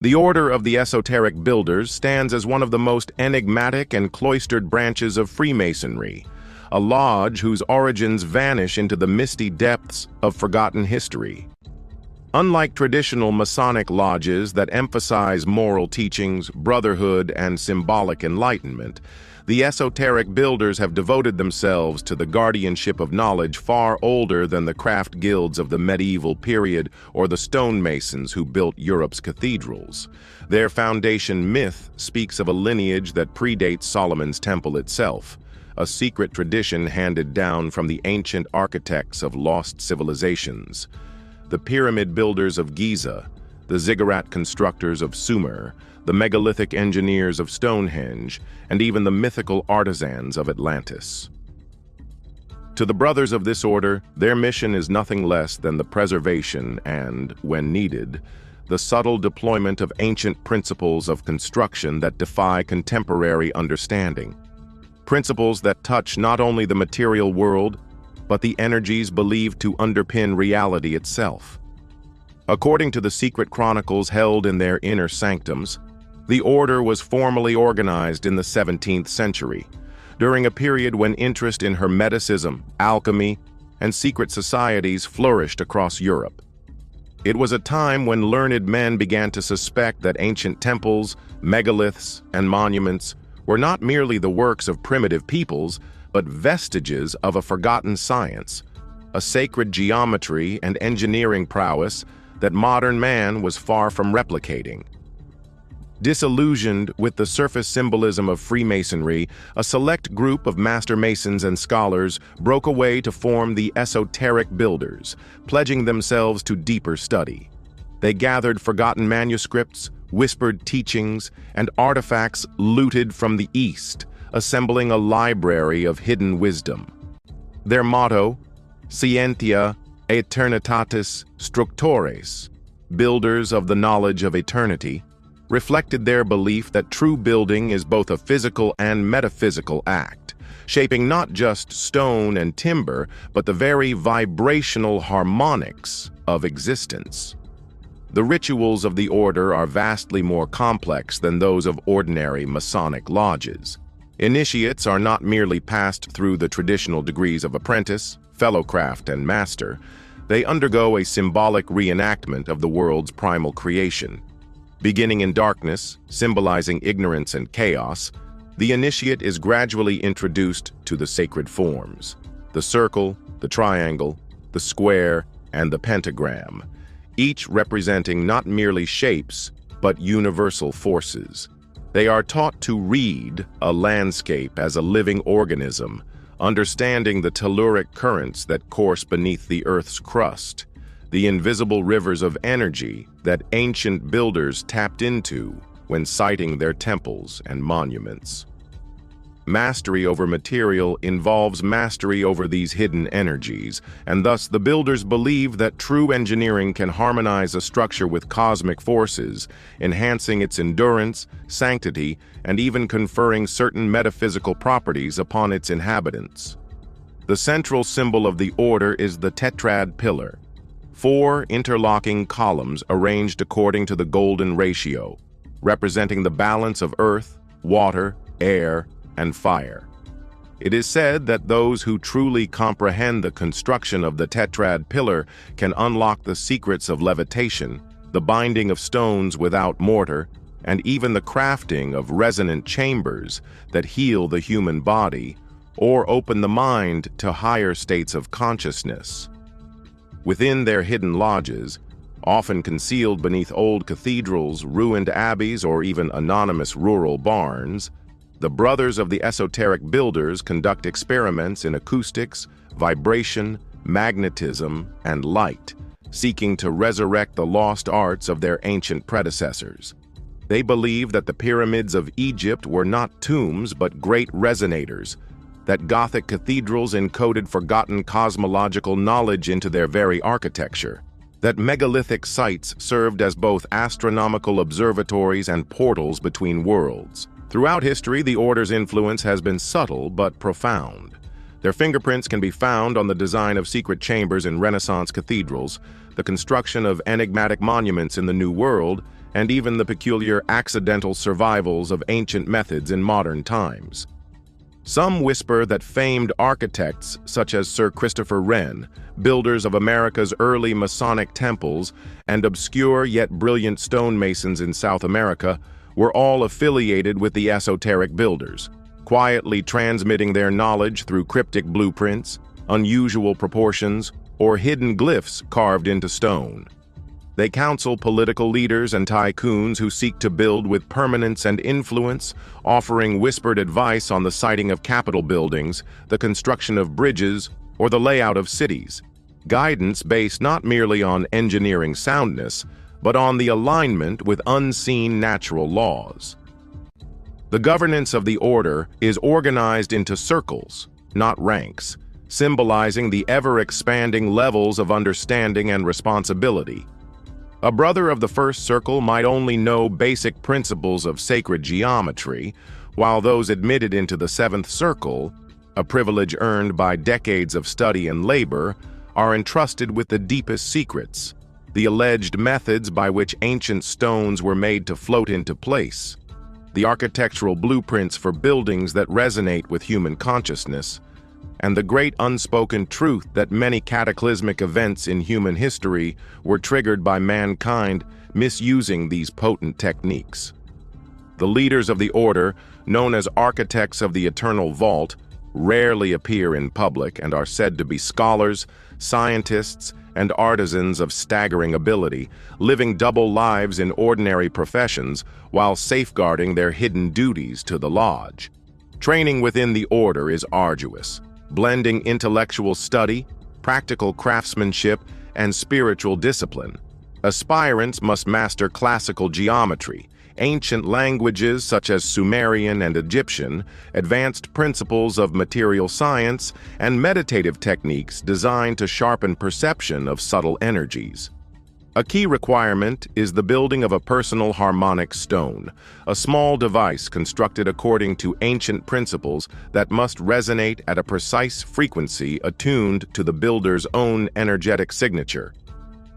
The Order of the Esoteric Builders stands as one of the most enigmatic and cloistered branches of Freemasonry, a lodge whose origins vanish into the misty depths of forgotten history. Unlike traditional Masonic lodges that emphasize moral teachings, brotherhood, and symbolic enlightenment, the Esoteric Builders have devoted themselves to the guardianship of knowledge far older than the craft guilds of the medieval period or the stonemasons who built Europe's cathedrals. Their foundation myth speaks of a lineage that predates Solomon's temple itself, a secret tradition handed down from the ancient architects of lost civilizations. The pyramid builders of Giza, the ziggurat constructors of Sumer, the megalithic engineers of Stonehenge, and even the mythical artisans of Atlantis. To the brothers of this order, their mission is nothing less than the preservation and, when needed, the subtle deployment of ancient principles of construction that defy contemporary understanding. Principles that touch not only the material world, but the energies believed to underpin reality itself. According to the secret chronicles held in their inner sanctums, the order was formally organized in the 17th century, during a period when interest in Hermeticism, alchemy, and secret societies flourished across Europe. It was a time when learned men began to suspect that ancient temples, megaliths, and monuments were not merely the works of primitive peoples, but vestiges of a forgotten science, a sacred geometry and engineering prowess that modern man was far from replicating. Disillusioned with the surface symbolism of Freemasonry, a select group of master masons and scholars broke away to form the Esoteric Builders, pledging themselves to deeper study. They gathered forgotten manuscripts, whispered teachings, and artifacts looted from the East, assembling a library of hidden wisdom. Their motto, Scientia Aeternitatis Structores, builders of the knowledge of eternity, reflected their belief that true building is both a physical and metaphysical act, shaping not just stone and timber, but the very vibrational harmonics of existence. The rituals of the order are vastly more complex than those of ordinary Masonic lodges. Initiates are not merely passed through the traditional degrees of apprentice, fellowcraft, and master. They undergo a symbolic reenactment of the world's primal creation. Beginning in darkness, symbolizing ignorance and chaos, the initiate is gradually introduced to the sacred forms: the circle, the triangle, the square, and the pentagram, each representing not merely shapes, but universal forces. They are taught to read a landscape as a living organism, understanding the telluric currents that course beneath the Earth's crust, the invisible rivers of energy that ancient builders tapped into when siting their temples and monuments. Mastery over material involves mastery over these hidden energies, and thus the builders believe that true engineering can harmonize a structure with cosmic forces, enhancing its endurance, sanctity, and even conferring certain metaphysical properties upon its inhabitants. The central symbol of the order is the tetrad pillar, 4 interlocking columns arranged according to the golden ratio, representing the balance of earth, water, air, and fire. It is said that those who truly comprehend the construction of the tetrad pillar can unlock the secrets of levitation, the binding of stones without mortar, and even the crafting of resonant chambers that heal the human body or open the mind to higher states of consciousness. Within their hidden lodges, often concealed beneath old cathedrals, ruined abbeys, or even anonymous rural barns, the brothers of the Esoteric Builders conduct experiments in acoustics, vibration, magnetism, and light, seeking to resurrect the lost arts of their ancient predecessors. They believe that the pyramids of Egypt were not tombs but great resonators, that Gothic cathedrals encoded forgotten cosmological knowledge into their very architecture, that megalithic sites served as both astronomical observatories and portals between worlds. Throughout history, the order's influence has been subtle but profound. Their fingerprints can be found on the design of secret chambers in Renaissance cathedrals, the construction of enigmatic monuments in the New World, and even the peculiar accidental survivals of ancient methods in modern times. Some whisper that famed architects such as Sir Christopher Wren, builders of America's early Masonic temples, and obscure yet brilliant stonemasons in South America were all affiliated with the Esoteric Builders, quietly transmitting their knowledge through cryptic blueprints, unusual proportions, or hidden glyphs carved into stone. They counsel political leaders and tycoons who seek to build with permanence and influence, offering whispered advice on the siting of Capitol buildings, the construction of bridges, or the layout of cities. Guidance based not merely on engineering soundness, but on the alignment with unseen natural laws. The governance of the order is organized into circles, not ranks, symbolizing the ever-expanding levels of understanding and responsibility. A brother of the first circle might only know basic principles of sacred geometry, while those admitted into the seventh circle, a privilege earned by decades of study and labor, are entrusted with the deepest secrets, the alleged methods by which ancient stones were made to float into place, the architectural blueprints for buildings that resonate with human consciousness, and the great unspoken truth that many cataclysmic events in human history were triggered by mankind misusing these potent techniques. The leaders of the order, known as architects of the eternal vault, rarely appear in public and are said to be scholars, scientists, and artisans of staggering ability, living double lives in ordinary professions while safeguarding their hidden duties to the lodge. Training within the order is arduous, blending intellectual study, practical craftsmanship, and spiritual discipline. Aspirants must master classical geometry, ancient languages such as Sumerian and Egyptian, advanced principles of material science, and meditative techniques designed to sharpen perception of subtle energies. A key requirement is the building of a personal harmonic stone, a small device constructed according to ancient principles that must resonate at a precise frequency attuned to the builder's own energetic signature.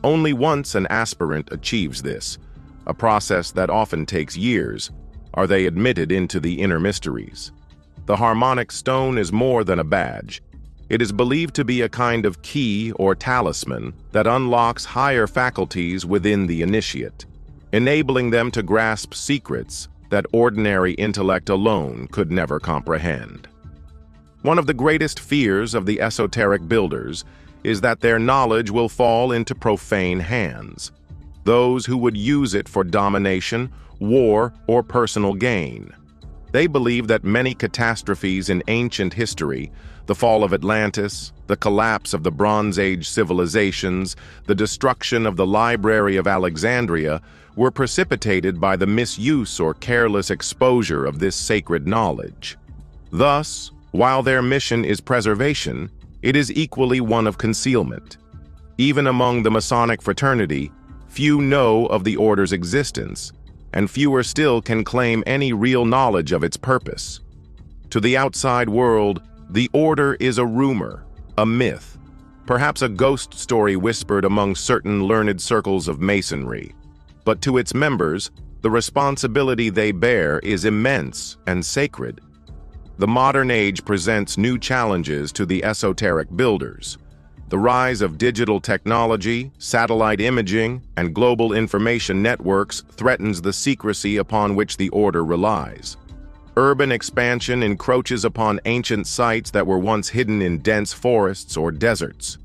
Only once an aspirant achieves this, a process that often takes years, are they admitted into the inner mysteries. The harmonic stone is more than a badge. It is believed to be a kind of key or talisman that unlocks higher faculties within the initiate, enabling them to grasp secrets that ordinary intellect alone could never comprehend. One of the greatest fears of the esoteric builders is that their knowledge will fall into profane hands, those who would use it for domination, war, or personal gain. They believe that many catastrophes in ancient history, the fall of Atlantis, the collapse of the Bronze Age civilizations, the destruction of the Library of Alexandria, were precipitated by the misuse or careless exposure of this sacred knowledge. Thus, while their mission is preservation, it is equally one of concealment. Even among the Masonic fraternity, few know of the order's existence, and fewer still can claim any real knowledge of its purpose. To the outside world, the order is a rumor, a myth, perhaps a ghost story whispered among certain learned circles of masonry. But to its members, the responsibility they bear is immense and sacred. The modern age presents new challenges to the esoteric builders. The rise of digital technology, satellite imaging, and global information networks threatens the secrecy upon which the order relies. Urban expansion encroaches upon ancient sites that were once hidden in dense forests or deserts.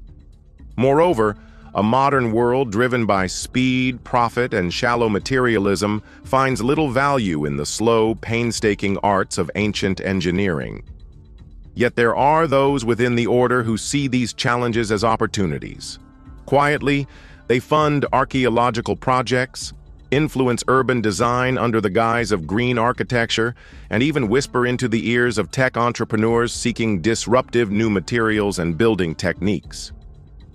Moreover, a modern world driven by speed, profit, and shallow materialism finds little value in the slow, painstaking arts of ancient engineering. Yet there are those within the order who see these challenges as opportunities. Quietly, they fund archaeological projects, influence urban design under the guise of green architecture, and even whisper into the ears of tech entrepreneurs seeking disruptive new materials and building techniques.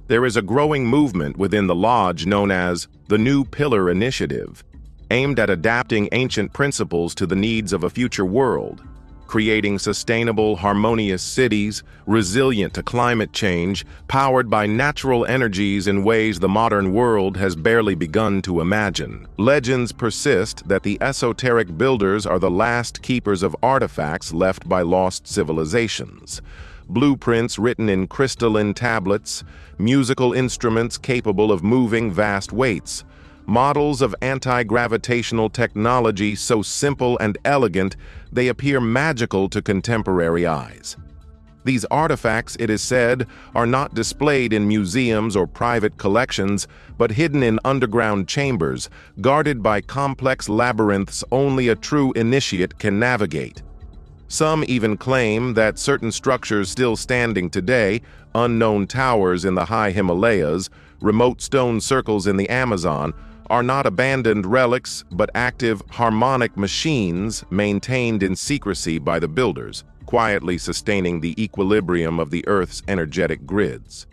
There is a growing movement within the lodge known as the New Pillar Initiative, aimed at adapting ancient principles to the needs of a future world. creating sustainable, harmonious cities, resilient to climate change, powered by natural energies in ways the modern world has barely begun to imagine. Legends persist that the esoteric builders are the last keepers of artifacts left by lost civilizations. Blueprints written in crystalline tablets, musical instruments capable of moving vast weights, models of anti-gravitational technology so simple and elegant they appear magical to contemporary eyes. These artifacts, it is said, are not displayed in museums or private collections, but hidden in underground chambers, guarded by complex labyrinths only a true initiate can navigate. Some even claim that certain structures still standing today, unknown towers in the high Himalayas, remote stone circles in the Amazon, are not abandoned relics but active harmonic machines maintained in secrecy by the builders, quietly sustaining the equilibrium of the Earth's energetic grids.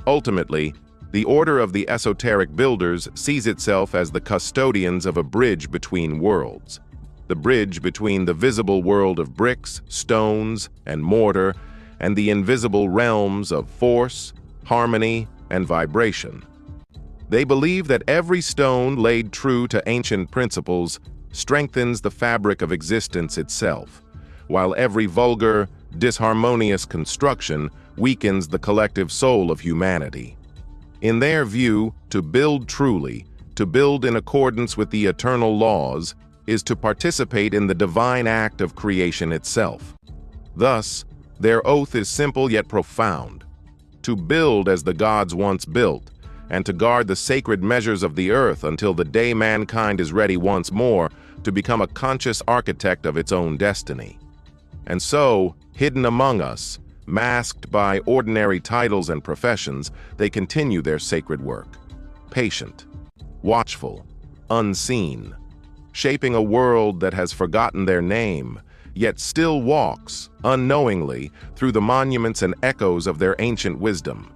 Ultimately, the Order of the Esoteric Builders sees itself as the custodians of a bridge between worlds. The bridge between the visible world of bricks, stones, and mortar, and the invisible realms of force, harmony, and vibration. They believe that every stone laid true to ancient principles strengthens the fabric of existence itself, while every vulgar, disharmonious construction weakens the collective soul of humanity. In their view, to build truly, to build in accordance with the eternal laws, is to participate in the divine act of creation itself. Thus, their oath is simple yet profound: to build as the gods once built, and to guard the sacred measures of the earth until the day mankind is ready once more to become a conscious architect of its own destiny. And so, hidden among us, masked by ordinary titles and professions, they continue their sacred work, patient, watchful, unseen, shaping a world that has forgotten their name, yet still walks, unknowingly, through the monuments and echoes of their ancient wisdom.